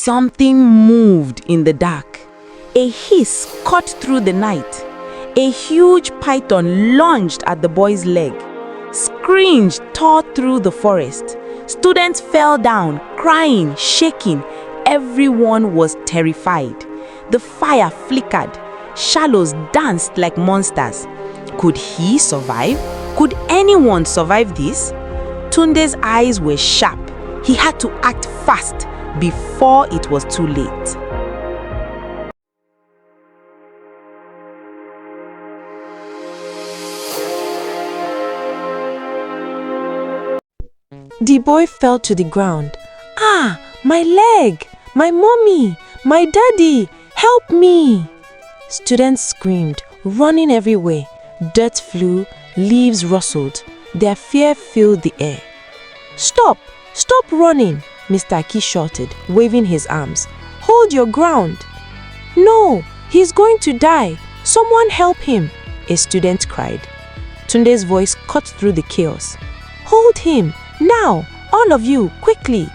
Something moved in the dark. A hiss cut through the night. A huge python lunged at the boy's leg. Screams tore through the forest. Students fell down, crying, shaking. Everyone was terrified. The fire flickered. Shadows danced like monsters. Could he survive? Could anyone survive this? Tunde's eyes were sharp. He had to act fast before it was too late. The boy fell to the ground. "Ah, my leg! My mommy! My daddy! Help me!" Students screamed, running everywhere. Dirt flew, leaves rustled. Their fear filled the air. "Stop! Stop running!" Mr. Aki shouted, waving his arms. "Hold your ground!" "No, he's going to die! Someone help him!" a student cried. Tunde's voice cut through the chaos. "Hold him! Now! All of you, quickly!"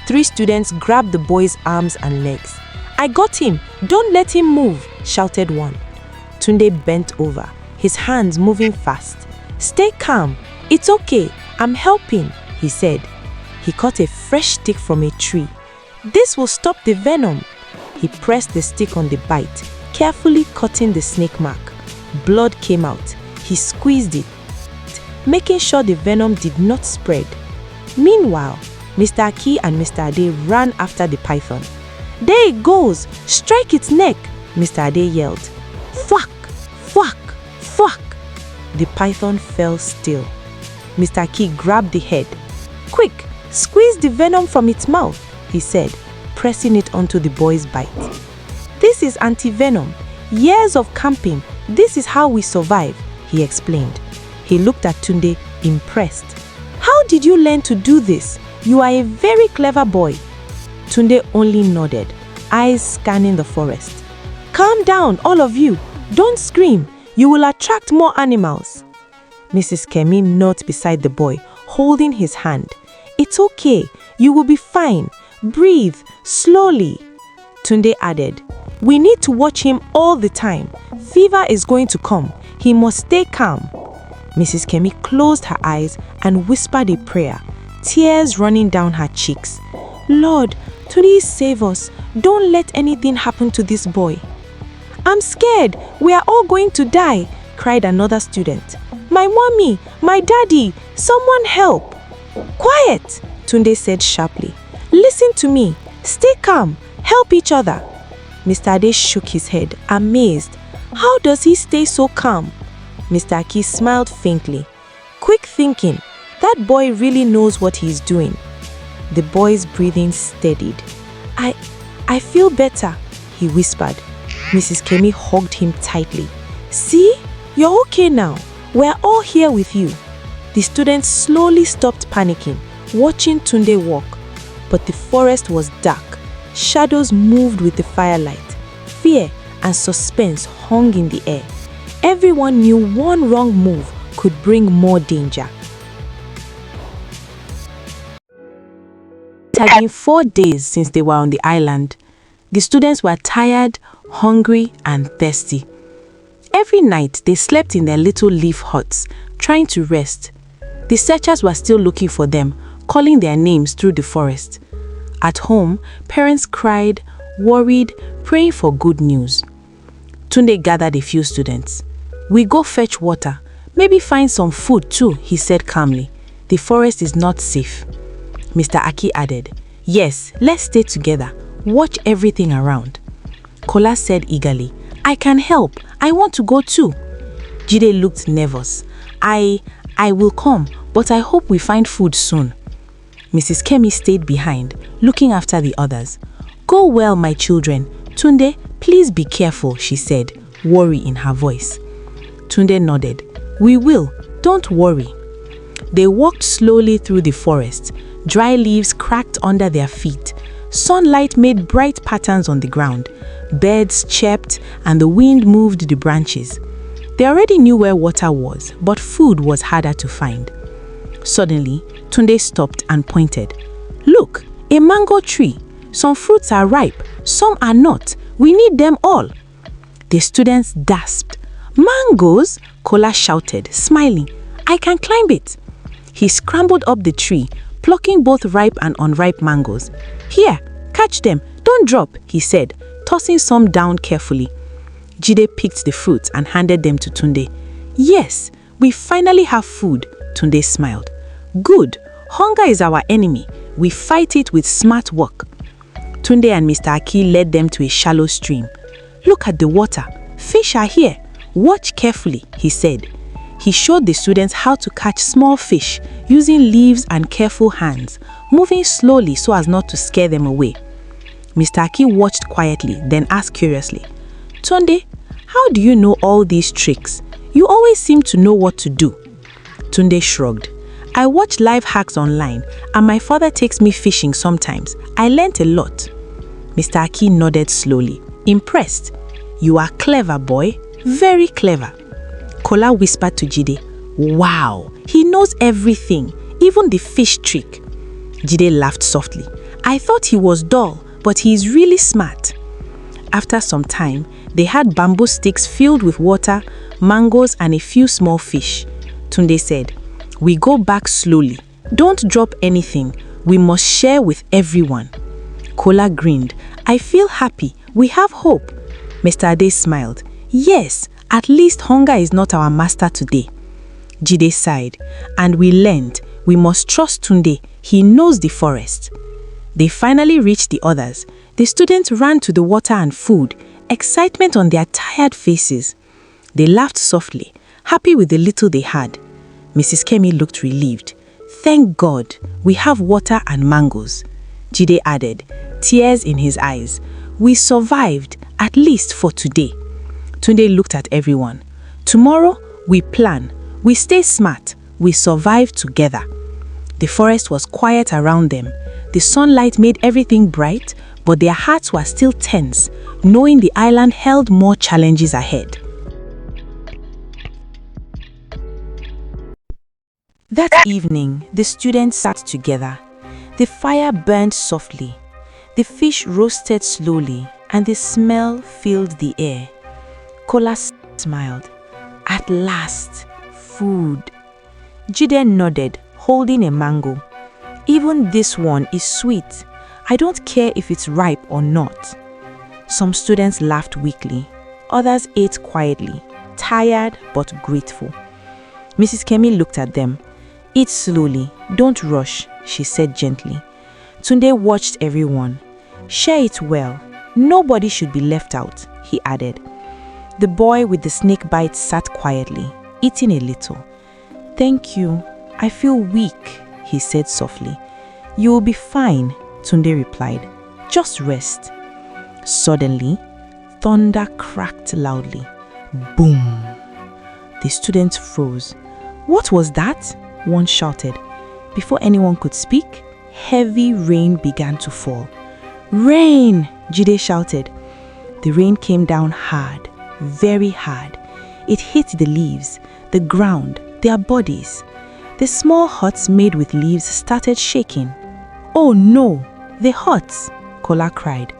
3 students grabbed the boy's arms and legs. "I got him! Don't let him move!" shouted one. Tunde bent over, his hands moving fast. "Stay calm. It's okay. I'm helping," he said. He cut a fresh stick from a tree. "This will stop the venom." He pressed the stick on the bite, carefully cutting the snake mark. Blood came out. He squeezed it, making sure the venom did not spread. Meanwhile, Mr. Aki and Mr. Ade ran after the python. "There it goes! Strike its neck!" Mr. Ade yelled. Thwack! Thwack! Thwack! The python fell still. Mr. Aki grabbed the head. "Quick! Squeeze the venom from its mouth," he said, pressing it onto the boy's bite. "This is anti-venom. Years of camping. This is how we survive," he explained. He looked at Tunde, impressed. "How did you learn to do this? You are a very clever boy." Tunde only nodded, eyes scanning the forest. "Calm down, all of you. Don't scream. You will attract more animals." Mrs. Kemi knelt beside the boy, holding his hand. "It's okay. You will be fine. Breathe slowly." Tunde added, "We need to watch him all the time. Fever is going to come. He must stay calm." Mrs. Kemi closed her eyes and whispered a prayer, tears running down her cheeks. "Lord, please save us. Don't let anything happen to this boy." "I'm scared. We are all going to die," cried another student. "My mommy, my daddy, someone help." "Quiet," Tunde said sharply. "Listen to me. Stay calm. Help each other." Mr. Ade shook his head, amazed. How does he stay so calm? Mr. Aki smiled faintly. Quick thinking. That boy really knows what he's doing. The boy's breathing steadied. I feel better," he whispered. Mrs. Kemi hugged him tightly. "See? You're okay now. We're all here with you." The students slowly stopped panicking, watching Tunde walk. But the forest was dark. Shadows moved with the firelight. Fear and suspense hung in the air. Everyone knew one wrong move could bring more danger. It had been 4 days since they were on the island. The students were tired, hungry, and thirsty. Every night, they slept in their little leaf huts, trying to rest. The searchers were still looking for them, calling their names through the forest. At home, parents cried, worried, praying for good news. Tunde gathered a few students. "We go fetch water, maybe find some food too," he said calmly. "The forest is not safe." Mr. Aki added, "Yes, let's stay together. Watch everything around." Kola said eagerly, "I can help. I want to go too." Jide looked nervous. I will come, but I hope we find food soon." Mrs. Kemi stayed behind, looking after the others. "Go well, my children. Tunde, please be careful," she said, worry in her voice. Tunde nodded. "We will. Don't worry." They walked slowly through the forest. Dry leaves cracked under their feet. Sunlight made bright patterns on the ground. Birds chirped and the wind moved the branches. They already knew where water was, but food was harder to find. Suddenly, Tunde stopped and pointed. "Look, a mango tree. Some fruits are ripe, some are not. We need them all." The students gasped. "Mangoes?" Kola shouted, smiling. "I can climb it." He scrambled up the tree, plucking both ripe and unripe mangoes. "Here, catch them. Don't drop," he said, tossing some down carefully. Jide picked the fruits and handed them to Tunde. "Yes, we finally have food," Tunde smiled. "Good. Hunger is our enemy. We fight it with smart work." Tunde and Mr. Aki led them to a shallow stream. "Look at the water. Fish are here. Watch carefully," he said. He showed the students how to catch small fish using leaves and careful hands, moving slowly so as not to scare them away. Mr. Aki watched quietly, then asked curiously, "Tunde, how do you know all these tricks? You always seem to know what to do." Tunde shrugged. "I watch life hacks online, and my father takes me fishing sometimes. I learnt a lot." Mr. Aki nodded slowly, impressed. "You are clever, boy. Very clever." Kola whispered to Jide, "Wow, he knows everything, even the fish trick." Jide laughed softly. "I thought he was dull, but he is really smart." After some time, they had bamboo sticks filled with water, mangoes, and a few small fish. Tunde said, "We go back slowly. Don't drop anything. We must share with everyone." Kola grinned. "I feel happy. We have hope." Mr. Ade smiled. "Yes, at least hunger is not our master today." Jide sighed. "And we learned we must trust Tunde. He knows the forest." They finally reached the others. The students ran to the water and food, excitement on their tired faces. They laughed softly, happy with the little they had. Mrs. Kemi looked relieved. "Thank God, we have water and mangoes." Jide added, tears in his eyes. "We survived, at least for today." Tunde looked at everyone. "Tomorrow, we plan. We stay smart. We survive together." The forest was quiet around them. The sunlight made everything bright, but their hearts were still tense, knowing the island held more challenges ahead. That evening, the students sat together. The fire burned softly. The fish roasted slowly, and the smell filled the air. Kola smiled. "At last, food." Jide nodded, holding a mango. "Even this one is sweet. I don't care if it's ripe or not." Some students laughed weakly. Others ate quietly, tired but grateful. Mrs. Kemi looked at them. "Eat slowly, don't rush," she said gently. Tunde watched everyone. "Share it well. Nobody should be left out," he added. The boy with the snake bite sat quietly, eating a little. "Thank you. I feel weak," he said softly. "You will be fine," Tunde replied. "Just rest." Suddenly, thunder cracked loudly. Boom! The students froze. "What was that?" one shouted. Before anyone could speak, heavy rain began to fall. "Rain!" Jide shouted. The rain came down hard, very hard. It hit the leaves, the ground, their bodies. The small huts made with leaves started shaking. "Oh no, the huts!" Kola cried.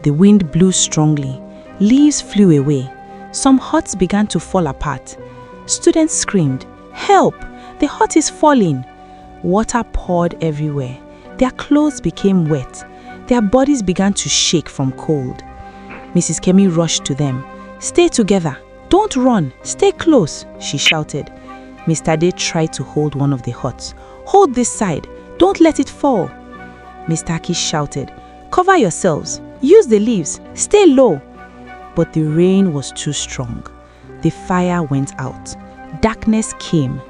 The wind blew strongly. Leaves flew away. Some huts began to fall apart. Students screamed, "Help! The hut is falling!" Water poured everywhere. Their clothes became wet. Their bodies began to shake from cold. Mrs. Kemi rushed to them. "Stay together. Don't run. Stay close," she shouted. Mr. Ade tried to hold one of the huts. "Hold this side. Don't let it fall." Mr. Aki shouted, "Cover yourselves. Use the leaves. Stay low." But the rain was too strong. The fire went out. Darkness came.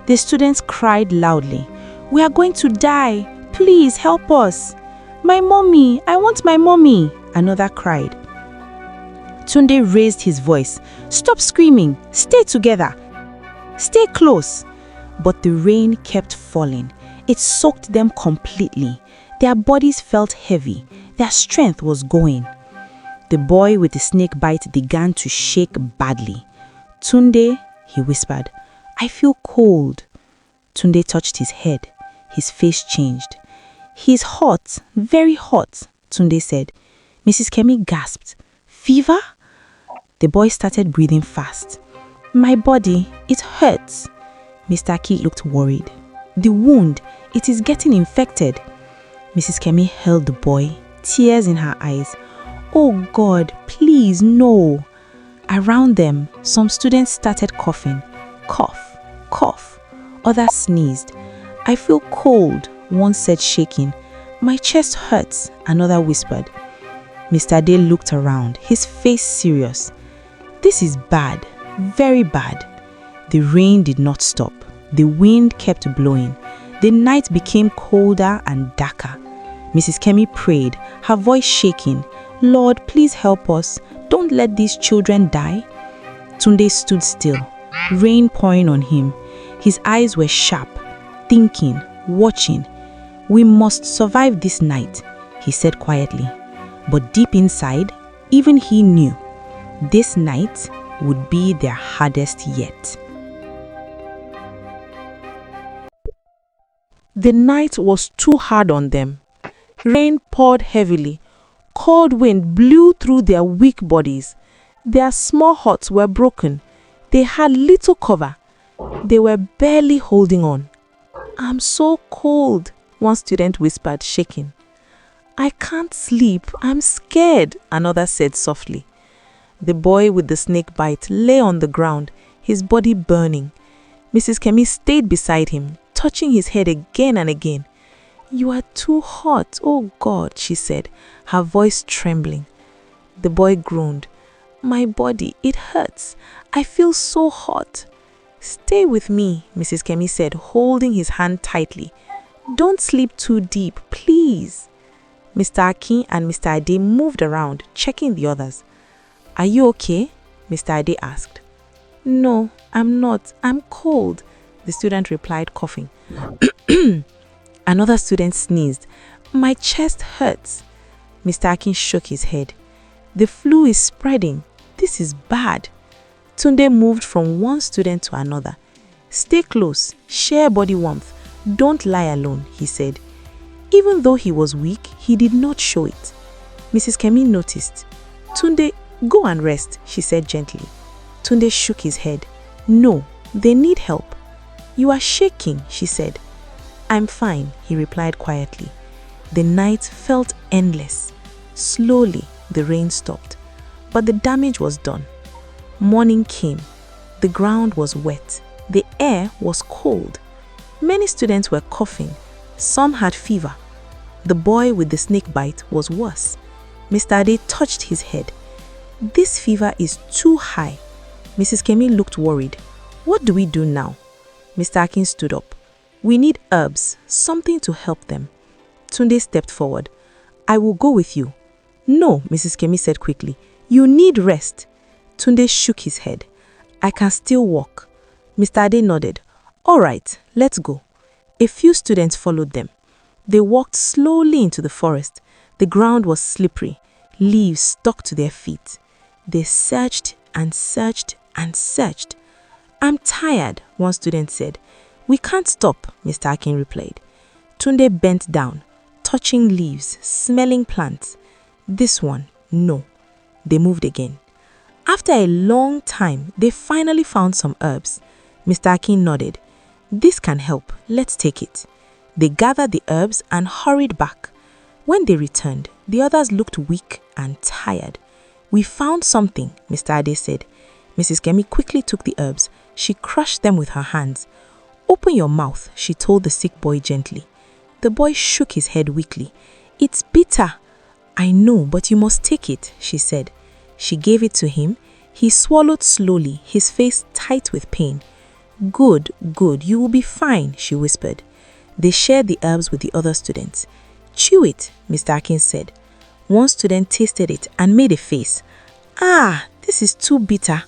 The students cried loudly, "We are going to die. Please help us." "My mommy, I want my mommy," another cried. Tunde raised his voice. "Stop screaming. Stay together. Stay close." But the rain kept falling. It soaked them completely. Their bodies felt heavy. Their strength was going. The boy with the snake bite began to shake badly. "Tunde," he whispered, "I feel cold." Tunde touched his head. His face changed. "He's hot, very hot," Tunde said. Mrs. Kemi gasped. Fever? The boy started breathing fast. My body, it hurts. Mr. Aki looked worried. The wound, it is getting infected. Mrs. Kemi held the boy, tears in her eyes. Oh God, please, no. Around them, some students started coughing. Cough, cough. Others sneezed. I feel cold, one said shaking. My chest hurts, another whispered. Mr. Ade looked around, his face serious. This is bad, very bad. The rain did not stop. The wind kept blowing. The night became colder and darker. Mrs. Kemi prayed, her voice shaking. Lord, please help us. Don't let these children die. Tunde stood still, rain pouring on him. His eyes were sharp, thinking, watching. We must survive this night, he said quietly. But deep inside, even he knew this night would be their hardest yet. The night was too hard on them. Rain poured heavily. Cold wind blew through their weak bodies. Their small huts were broken. They had little cover. They were barely holding on. I'm so cold, one student whispered, shaking. I can't sleep. I'm scared, another said softly. The boy with the snake bite lay on the ground, his body burning. Mrs. Kemi stayed beside him, touching his head again and again. You are too hot, oh God, she said, her voice trembling. The boy groaned. My body, it hurts. I feel so hot. Stay with me, Mrs. Kemi said, holding his hand tightly. Don't sleep too deep, please. Mr. Aki and Mr. Ade moved around, checking the others. Are you okay? Mr. Ade asked. No, I'm not. I'm cold, the student replied, coughing. Another student sneezed. My chest hurts. Mr. Akin shook his head. The flu is spreading. This is bad. Tunde moved from one student to another. Stay close, share body warmth. Don't lie alone, he said. Even though he was weak, he did not show it. Mrs. Kemi noticed. Tunde, go and rest, she said gently. Tunde shook his head. No, they need help. You are shaking, she said. I'm fine, he replied quietly. The night felt endless. Slowly, the rain stopped. But the damage was done. Morning came. The ground was wet. The air was cold. Many students were coughing. Some had fever. The boy with the snake bite was worse. Mr. Ade touched his head. This fever is too high. Mrs. Kemi looked worried. What do we do now? Mr. Akin stood up. We need herbs, something to help them. Tunde stepped forward. I will go with you. No, Mrs. Kemi said quickly. You need rest. Tunde shook his head. I can still walk. Mr. Ade nodded. All right, let's go. A few students followed them. They walked slowly into the forest. The ground was slippery. Leaves stuck to their feet. They searched and searched and searched. I'm tired, one student said. We can't stop, Mr. Akin replied. Tunde bent down, touching leaves, smelling plants. This one, no. They moved again. After a long time, they finally found some herbs. Mr. Akin nodded. This can help. Let's take it. They gathered the herbs and hurried back. When they returned, the others looked weak and tired. We found something, Mr. Ade said. Mrs. Kemi quickly took the herbs. She crushed them with her hands. Open your mouth, she told the sick boy gently. The boy shook his head weakly. It's bitter. I know, but you must take it, she said. She gave it to him. He swallowed slowly, his face tight with pain. Good, good, you will be fine, she whispered. They shared the herbs with the other students. Chew it, Mr. Akin said. One student tasted it and made a face. Ah, this is too bitter.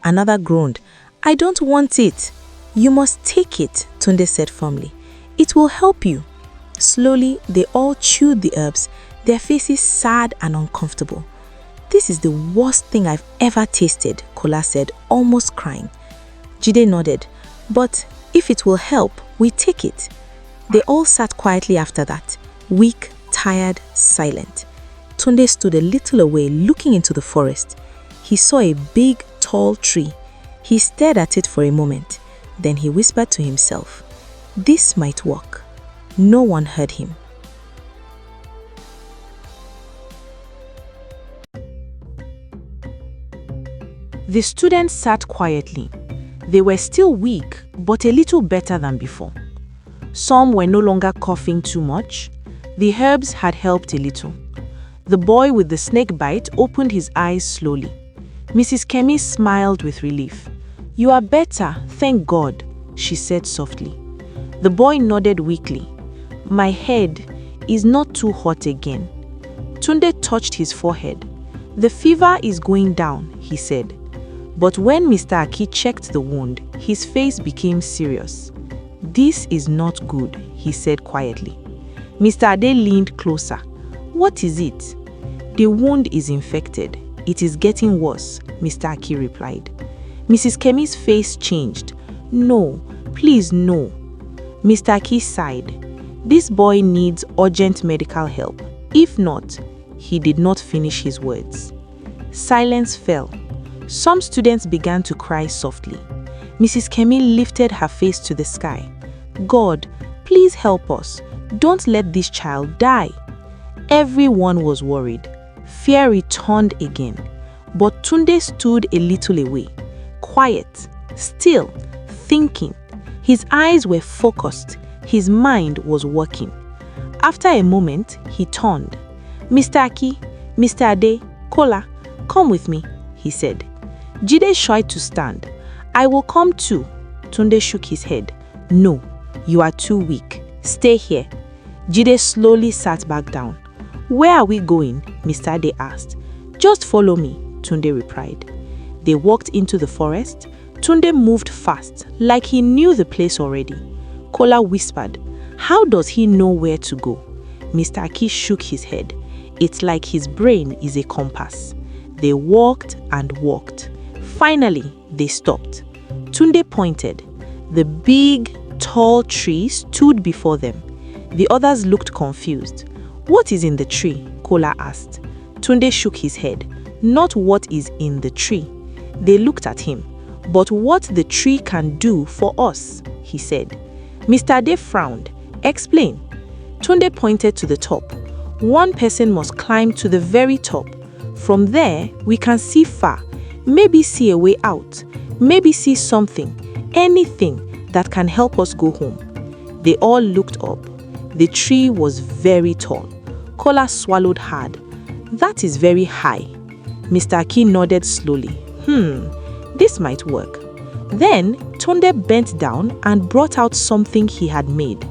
Another groaned. I don't want it. You must take it, Tunde said firmly. It will help you. Slowly, they all chewed the herbs, their faces sad and uncomfortable. This is the worst thing I've ever tasted, Kola said, almost crying. Jide nodded. But if it will help, we take it. They all sat quietly after that, weak, tired, silent. Tunde stood a little away looking into the forest. He saw a big, tall tree. He stared at it for a moment. Then he whispered to himself, "This might work." No one heard him. The students sat quietly. They were still weak, but a little better than before. Some were no longer coughing too much. The herbs had helped a little. The boy with the snake bite opened his eyes slowly. Mrs. Kemi smiled with relief. "You are better, thank God," she said softly. The boy nodded weakly. "My head is not too hot again." Tunde touched his forehead. "The fever is going down," he said. But when Mr. Aki checked the wound, his face became serious. "This is not good," he said quietly. Mr. Ade leaned closer. "What is it?" "The wound is infected. It is getting worse," Mr. Aki replied. Mrs. Kemi's face changed. "No, please no." Mr. Aki sighed. "This boy needs urgent medical help. If not," he did not finish his words. Silence fell. Some students began to cry softly. Mrs. Kemi lifted her face to the sky. "God, please help us. Don't let this child die." Everyone was worried. Fear returned again. But Tunde stood a little away, quiet, still, thinking. His eyes were focused. His mind was working. After a moment, he turned. "Mr. Aki, Mr. Ade, Kola, come with me," he said. Jide tried to stand. "I will come too." Tunde shook his head. "No, you are too weak. Stay here." Jide slowly sat back down. "Where are we going?" Mr. Ade asked. "Just follow me," Tunde replied. They walked into the forest. Tunde moved fast, like he knew the place already. Kola whispered, "How does he know where to go?" Mr. Aki shook his head. "It's like his brain is a compass." They walked and walked. Finally, they stopped. Tunde pointed. The big, tall tree stood before them. The others looked confused. "What is in the tree?" Kola asked. Tunde shook his head. "Not what is in the tree." They looked at him. "But what the tree can do for us," he said. Mr. Ade frowned. "Explain." Tunde pointed to the top. "One person must climb to the very top. From there, we can see far. Maybe see a way out. Maybe see something, anything that can help us go home." They all looked up. The tree was very tall. Kola swallowed hard. "That is very high." Mr. Aki nodded slowly. This might work." Then Tunde bent down and brought out something he had made.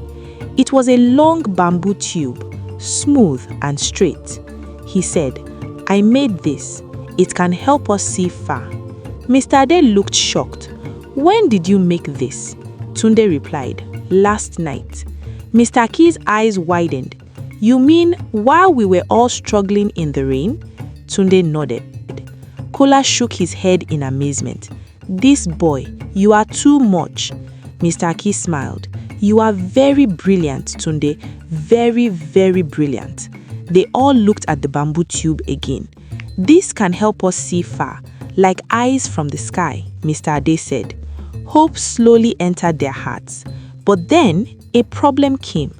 It was a long bamboo tube, smooth and straight. He said, "I made this. It can help us see far." Mr. Ade looked shocked. "When did you make this?" Tunde replied, "Last night." Mr. Aki's eyes widened. "You mean while we were all struggling in the rain?" Tunde nodded. Kola shook his head in amazement. "This boy, you are too much." Mr. Aki smiled. "You are very brilliant, Tunde. Very, very brilliant." They all looked at the bamboo tube again. "This can help us see far, like eyes from the sky," Mr. Ade said. Hope slowly entered their hearts. But then a problem came.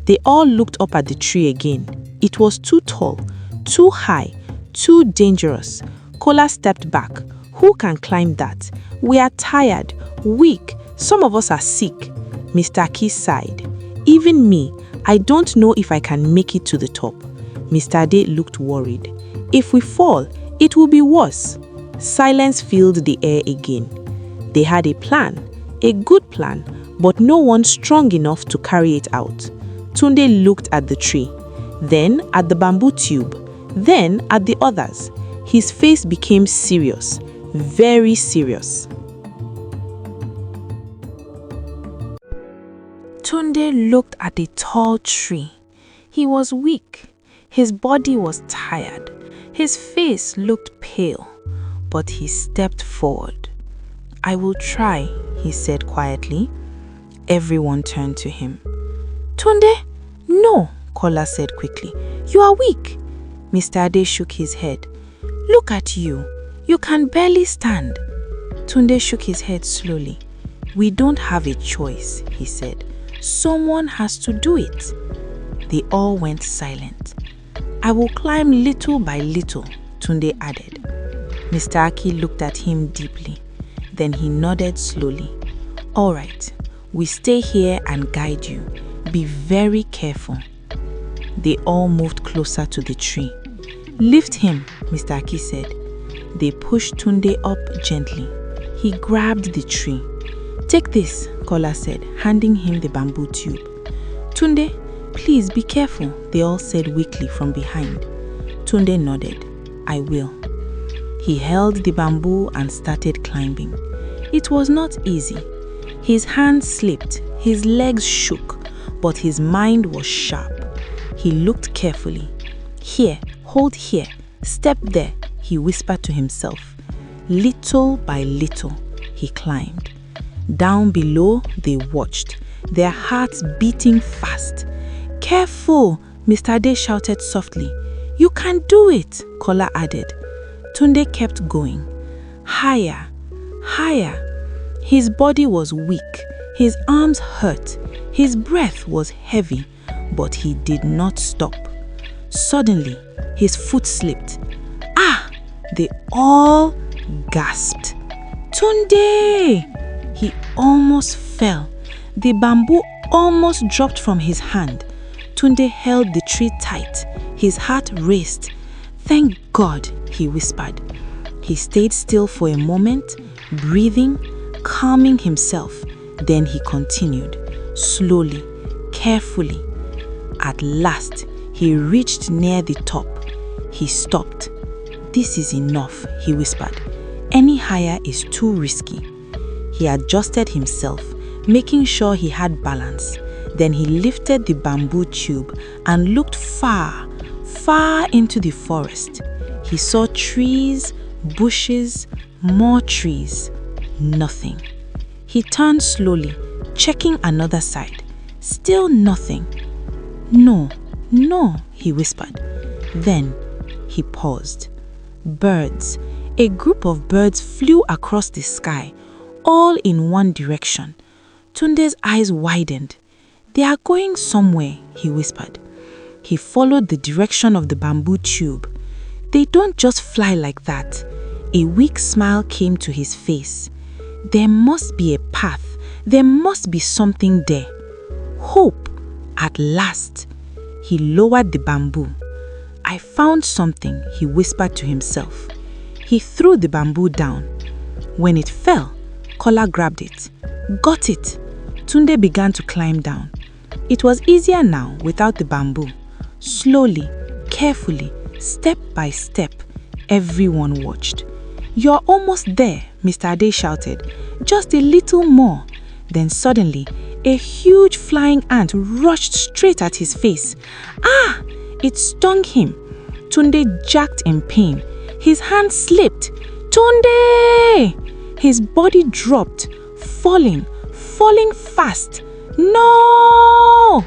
They all looked up at the tree again. It was too tall, too high, too dangerous. Kola stepped back. "Who can climb that? We are tired, weak. Some of us are sick." Mr. Aki sighed. "Even me, I don't know if I can make it to the top." Mr. Ade looked worried. "If we fall, it will be worse." Silence filled the air again. They had a plan, a good plan, but no one strong enough to carry it out. Tunde looked at the tree, then at the bamboo tube, then at the others. His face became serious, very serious. Tunde looked at the tall tree. He was weak. His body was tired. His face looked pale, but he stepped forward. "I will try," he said quietly. Everyone turned to him. "Tunde, no," Kola said quickly. "You are weak." Mr. Ade shook his head. Look at you. You can barely stand. Tunde shook his head slowly. We don't have a choice, he said. Someone has to do it. They all went silent. I will climb little by little, Tunde added. Mr. Aki looked at him deeply. Then he nodded slowly. All right, we stay here and guide you. Be very careful. They all moved closer to the tree. Lift him, Mr. Aki said. They pushed Tunde up gently. He grabbed the tree. Take this, Kola said, handing him the bamboo tube. Tunde, please be careful, they all said weakly from behind. Tunde nodded. I will. He held the bamboo and started climbing. It was not easy. His hands slipped, his legs shook, but his mind was sharp. He looked carefully. Here, hold here, step there, he whispered to himself. Little by little, he climbed. Down below, they watched, their hearts beating fast. Careful, Mr. Ade shouted softly. You can do it, Kola added. Tunde kept going. Higher, higher. His body was weak, his arms hurt, his breath was heavy, but he did not stop. Suddenly, his foot slipped. Ah! They all gasped. Tunde! He almost fell. The bamboo almost dropped from his hand. Tunde held the tree tight. His heart raced. Thank God, he whispered. He stayed still for a moment, breathing, calming himself. Then he continued, slowly, carefully. At last, he reached near the top. He stopped. This is enough, he whispered. Any higher is too risky. He adjusted himself, making sure he had balance. Then he lifted the bamboo tube and looked far, far into the forest. He saw trees, bushes, more trees. Nothing. He turned slowly, checking another side. Still nothing. No, no, he whispered. Then he paused. Birds. A group of birds flew across the sky, all in one direction. Tunde's eyes widened. They are going somewhere, he whispered. He followed the direction of the bamboo tube. They don't just fly like that. A weak smile came to his face. There must be a path. There must be something there. Hope. At last. He lowered the bamboo. I found something, he whispered to himself. He threw the bamboo down. When it fell, Kola grabbed it. Got it. Tunde began to climb down. It was easier now without the bamboo. Slowly, carefully, step by step, everyone watched. You're almost there, Mr. Ade shouted. Just a little more. Then suddenly, a huge flying ant rushed straight at his face. Ah! It stung him. Tunde jerked in pain. His hand slipped. Tunde! His body dropped, falling fast. No!